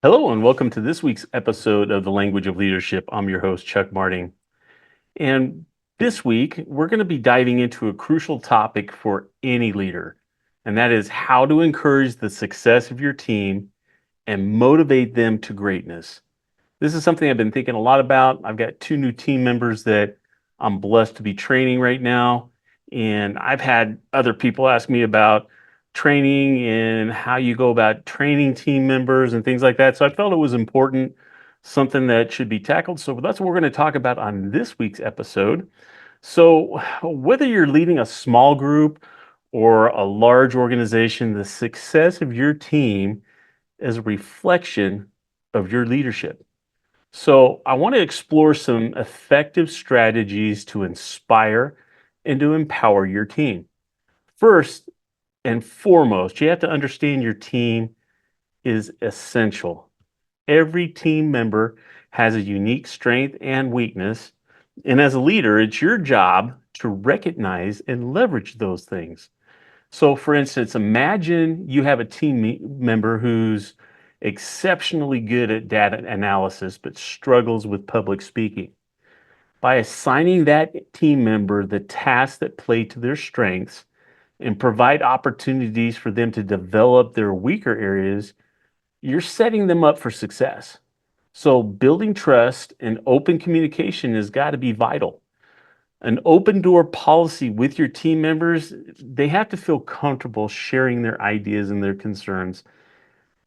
Hello, and welcome to this week's episode of The Language of Leadership. I'm your host, Chuck Marting. And this week, we're going to be diving into a crucial topic for any leader, and that is how to encourage the success of your team and motivate them to greatness. This is something I've been thinking a lot about. I've got two new team members that I'm blessed to be training right now. And I've had other people ask me about training and how you go about training team members and things like that. So I felt it was important, something that should be tackled. So that's what we're going to talk about on this week's episode. So, whether you're leading a small group or a large organization, the success of your team is a reflection of your leadership. So, I want to explore some effective strategies to inspire and to empower your team. First and foremost, you have to understand your team is essential. Every team member has a unique strength and weakness. And as a leader, it's your job to recognize and leverage those things. So, for instance, imagine you have a member who's exceptionally good at data analysis but struggles with public speaking. By assigning that team member the tasks that play to their strengths and provide opportunities for them to develop their weaker areas, you're setting them up for success. So, building trust and open communication has got to be vital. An open door policy with your team members, they have to feel comfortable sharing their ideas and their concerns,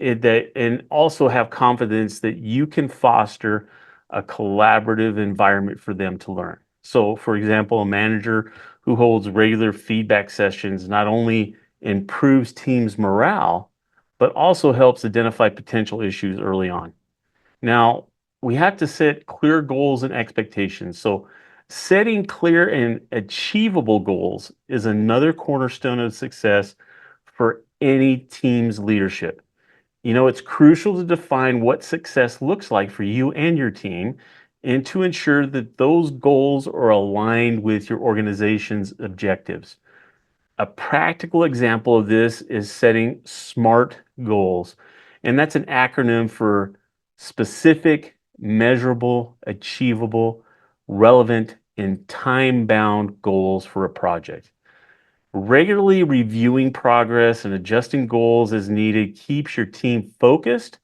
and also have confidence that you can foster a collaborative environment for them to learn. So, for example, a manager who holds regular feedback sessions not only improves teams' morale, but also helps identify potential issues early on. Now, we have to set clear goals and expectations. So, setting clear and achievable goals is another cornerstone of success for any team's leadership. It's crucial to define what success looks like for you and your team and to ensure that those goals are aligned with your organization's objectives. A practical example of this is setting SMART goals. And that's an acronym for specific, measurable, achievable, relevant, and time bound goals for a project. Regularly reviewing progress and adjusting goals as needed keeps your team focused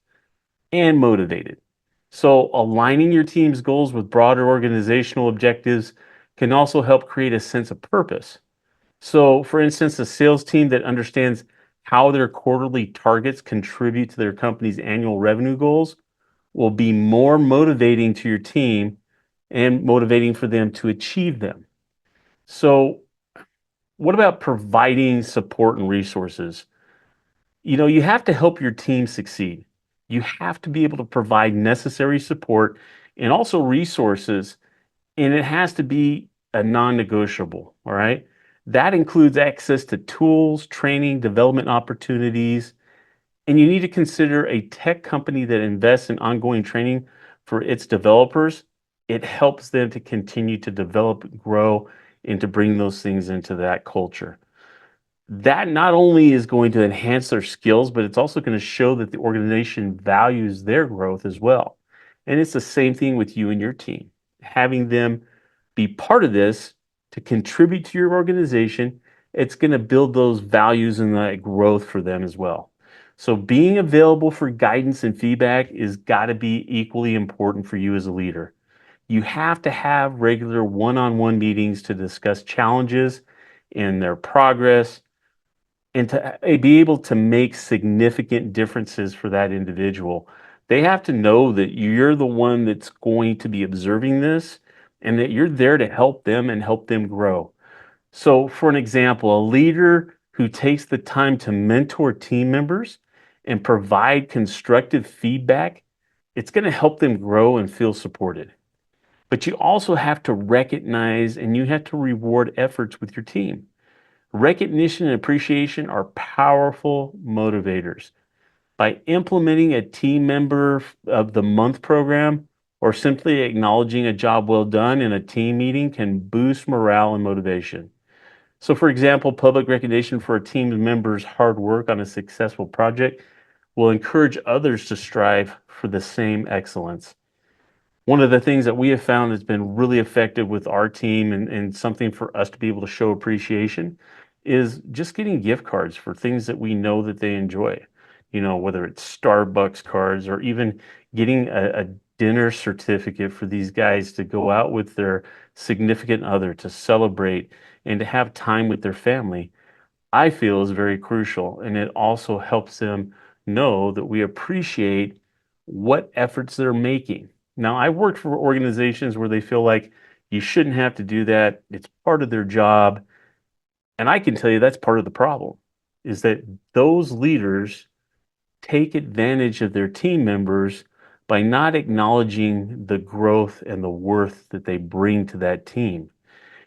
and motivated. So, aligning your team's goals with broader organizational objectives can also help create a sense of purpose. So, for instance, a sales team that understands how their quarterly targets contribute to their company's annual revenue goals will be more motivating to your team and motivating for them to achieve them. So, what about providing support and resources? You have to help your team succeed. You have to be able to provide necessary support and also resources, and it has to be a non negotiable. All right. That includes access to tools, training, development opportunities, and you need to consider a tech company that invests in ongoing training for its developers. It helps them to continue to develop, grow, and to bring those things into that culture. That not only is going to enhance their skills, but it's also going to show that the organization values their growth as well. And it's the same thing with you and your team. Having them be part of this to contribute to your organization, it's going to build those values and that growth for them as well. So being available for guidance and feedback is got to be equally important for you as a leader. You have to have regular one-on-one meetings to discuss challenges and their progress and to be able to make significant differences for that individual. They have to know that you're the one that's going to be observing this and that you're there to help them and help them grow. So, for an example, a leader who takes the time to mentor team members and provide constructive feedback, it's going to help them grow and feel supported. But you also have to recognize and you have to reward efforts with your team. Recognition and appreciation are powerful motivators. By implementing a team member of the month program or simply acknowledging a job well done in a team meeting can boost morale and motivation. So, for example, public recognition for a team member's hard work on a successful project will encourage others to strive for the same excellence. One of the things that we have found that's been really effective with our team and something for us to be able to show appreciation is just getting gift cards for things that we know that they enjoy. Whether it's Starbucks cards or even getting a dinner certificate for these guys to go out with their significant other to celebrate and to have time with their family. I feel is very crucial. And it also helps them know that we appreciate what efforts they're making. Now, I've worked for organizations where they feel like you shouldn't have to do that. It's part of their job. And I can tell you that's part of the problem is that those leaders take advantage of their team members by not acknowledging the growth and the worth that they bring to that team.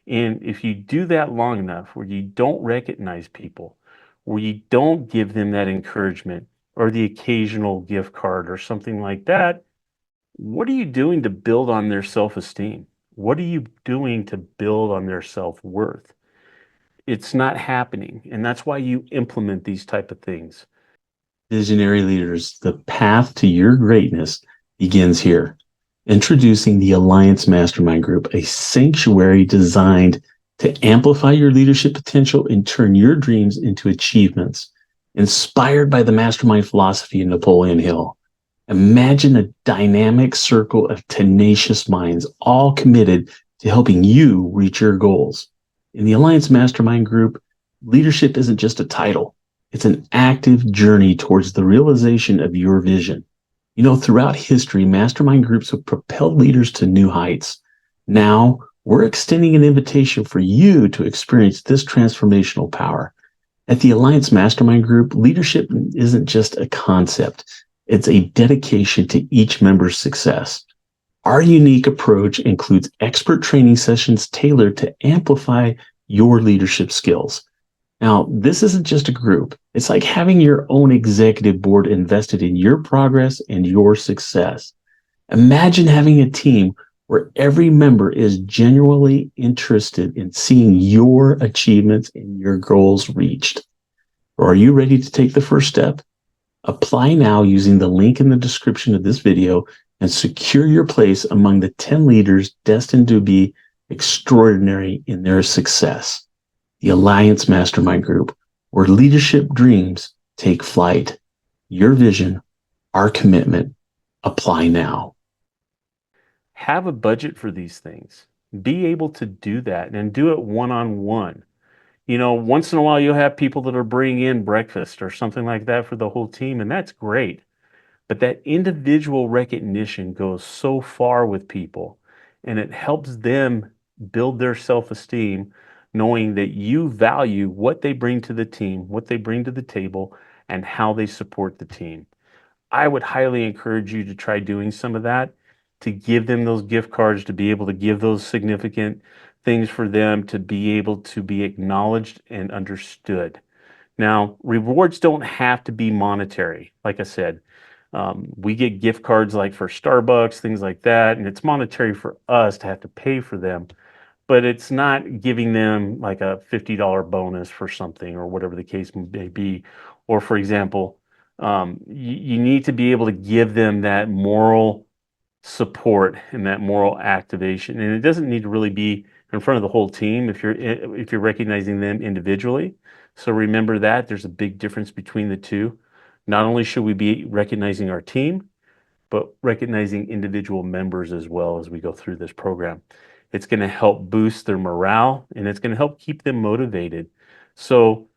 And if you do that long enough, where you don't recognize people, where you don't give them that encouragement or the occasional gift card or something like that, what are you doing to build on their self esteem? What are you doing to build on their self worth? It's not happening. And that's why you implement these type of things. Visionary leaders, the path to your greatness begins here. Introducing the Alliance Mastermind Group, a sanctuary designed to amplify your leadership potential and turn your dreams into achievements. Inspired by the mastermind philosophy of Napoleon Hill, imagine a dynamic circle of tenacious minds, all committed to helping you reach your goals. In the Alliance Mastermind Group, leadership isn't just a title. It's an active journey towards the realization of your vision. Throughout history, mastermind groups have propelled leaders to new heights. Now, we're extending an invitation for you to experience this transformational power. At the Alliance Mastermind Group, leadership isn't just a concept. It's a dedication to each member's success. Our unique approach includes expert training sessions tailored to amplify your leadership skills. Now, this isn't just a group. It's like having your own executive board invested in your progress and your success. Imagine having a team where every member is genuinely interested in seeing your achievements and your goals reached. Or are you ready to take the first step? Apply now using the link in the description of this video and secure your place among the 10 leaders destined to be extraordinary in their success. The Alliance Mastermind Group, where leadership dreams take flight. Your vision, our commitment. Apply now. Have a budget for these things. Be able to do that and do it one-on-one. Once in a while you'll have people that are bringing in breakfast or something like that for the whole team, and that's great. But that individual recognition goes so far with people, and it helps them build their self-esteem, knowing that you value what they bring to the team, what they bring to the table, and how they support the team. I would highly encourage you to try doing some of that, to give them those gift cards, to be able to give those significant things for them, to be able to be acknowledged and understood. Now, rewards don't have to be monetary. Like I said, we get gift cards like for Starbucks, things like that, and it's monetary for us to have to pay for them, but it's not giving them like a $50 bonus for something or whatever the case may be. Or, for example, you need to be able to give them that moral support and that moral activation. And it doesn't need to really be in front of the whole team if you're recognizing them individually. So remember that there's a big difference between the two. Not only should we be recognizing our team, but recognizing individual members as well as we go through this program. It's going to help boost their morale and it's going to help keep them motivated. So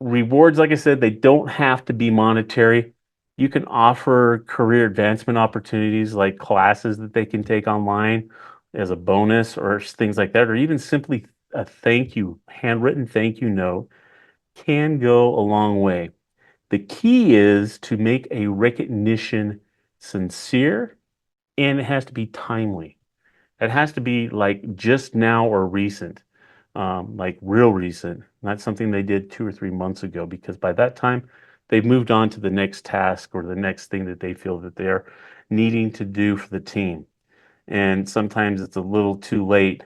rewards, like I said, they don't have to be monetary. You can offer career advancement opportunities like classes that they can take online as a bonus or things like that, or even simply a thank you, handwritten thank you note can go a long way. The key is to make a recognition sincere and it has to be timely. It has to be like just now or recent, like real recent, not something they did 2 or 3 months ago, because by that time they've moved on to the next task or the next thing that they feel that they're needing to do for the team. And sometimes it's a little too late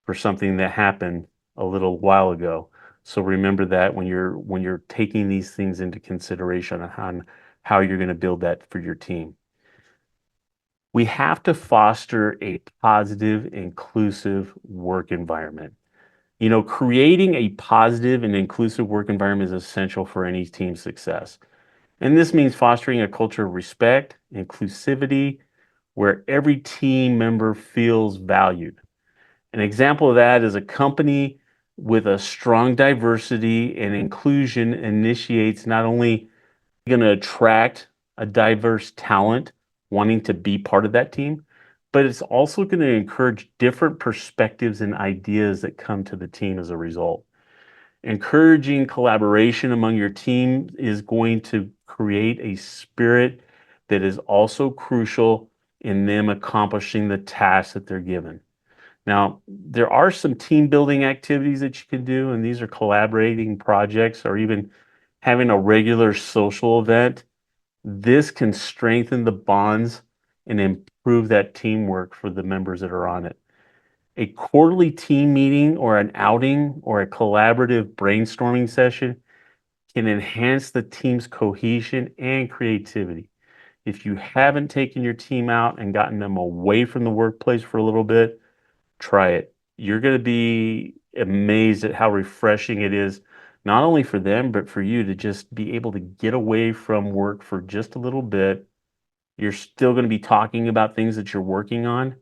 for something that happened a little while ago. So remember that when you're taking these things into consideration on how you're going to build that for your team. We have to foster a positive, inclusive work environment. Creating a positive and inclusive work environment is essential for any team's success. And this means fostering a culture of respect, inclusivity, where every team member feels valued. An example of that is a company with a strong diversity and inclusion initiates not only going to attract a diverse talent wanting to be part of that team, but it's also going to encourage different perspectives and ideas that come to the team as a result. Encouraging collaboration among your team is going to create a spirit that is also crucial in them accomplishing the tasks that they're given. Now, there are some team building activities that you can do, and these are collaborating projects or even having a regular social event. This can strengthen the bonds and improve that teamwork for the members that are on it. A quarterly team meeting or an outing or a collaborative brainstorming session can enhance the team's cohesion and creativity. If you haven't taken your team out and gotten them away from the workplace for a little bit, try it. You're going to be amazed at how refreshing it is, not only for them, but for you to just be able to get away from work for just a little bit. You're still going to be talking about things that you're working on,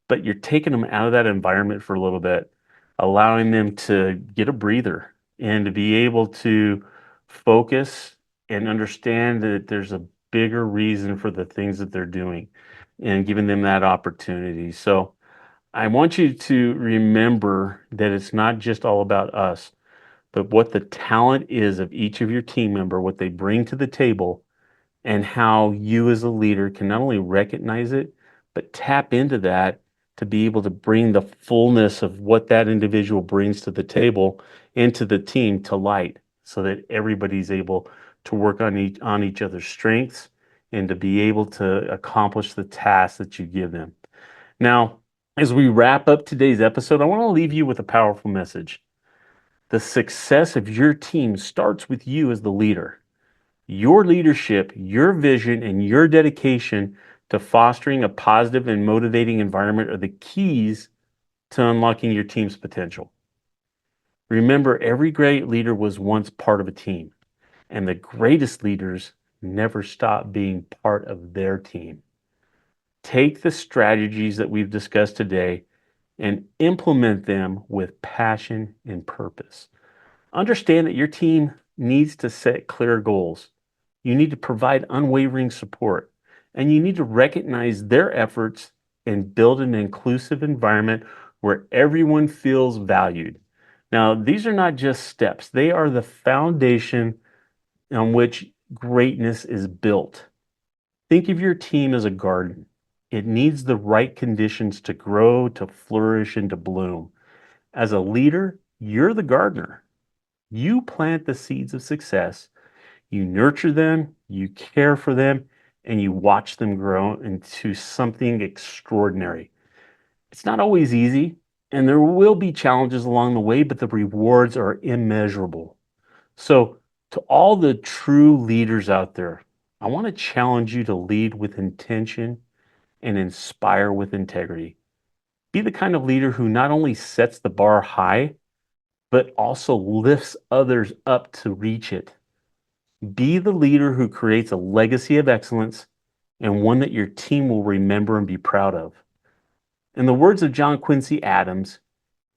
but you're taking them out of that environment for a little bit, allowing them to get a breather and to be able to focus and understand that there's a bigger reason for the things that they're doing and giving them that opportunity. So I want you to remember that it's not just all about us, but what the talent is of each of your team member, what they bring to the table, and how you as a leader can not only recognize it, but tap into that to be able to bring the fullness of what that individual brings to the table into the team to light so that everybody's able to work on each other's strengths and to be able to accomplish the tasks that you give them. Now, as we wrap up today's episode, I want to leave you with a powerful message. The success of your team starts with you as the leader. Your leadership, your vision, and your dedication to fostering a positive and motivating environment are the keys to unlocking your team's potential. Remember, every great leader was once part of a team, and the greatest leaders never stop being part of their team. Take the strategies that we've discussed today and implement them with passion and purpose. Understand that your team needs to set clear goals. You need to provide unwavering support, and you need to recognize their efforts and build an inclusive environment where everyone feels valued. Now, these are not just steps, they are the foundation on which greatness is built. Think of your team as a garden. It needs the right conditions to grow, to flourish, and to bloom. As a leader, you're the gardener. You plant the seeds of success, you nurture them, you care for them, and you watch them grow into something extraordinary. It's not always easy, and there will be challenges along the way, but the rewards are immeasurable. So, to all the true leaders out there, I want to challenge you to lead with intention and inspire with integrity. Be the kind of leader who not only sets the bar high, but also lifts others up to reach it. Be the leader who creates a legacy of excellence and one that your team will remember and be proud of. In the words of John Quincy Adams,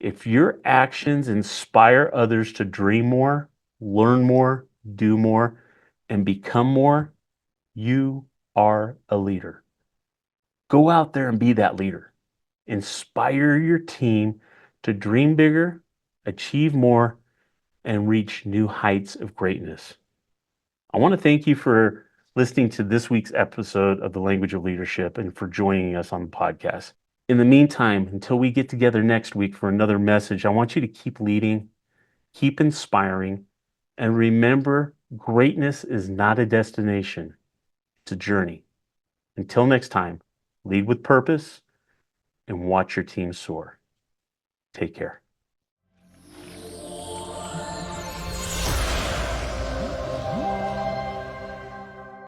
if your actions inspire others to dream more, learn more, do more, and become more, you are a leader. Go out there and be that leader. Inspire your team to dream bigger, achieve more, and reach new heights of greatness. I want to thank you for listening to this week's episode of The Language of Leadership and for joining us on the podcast. In the meantime, until we get together next week for another message, I want you to keep leading, keep inspiring, and remember greatness is not a destination, it's a journey. Until next time, lead with purpose and watch your team soar. Take care.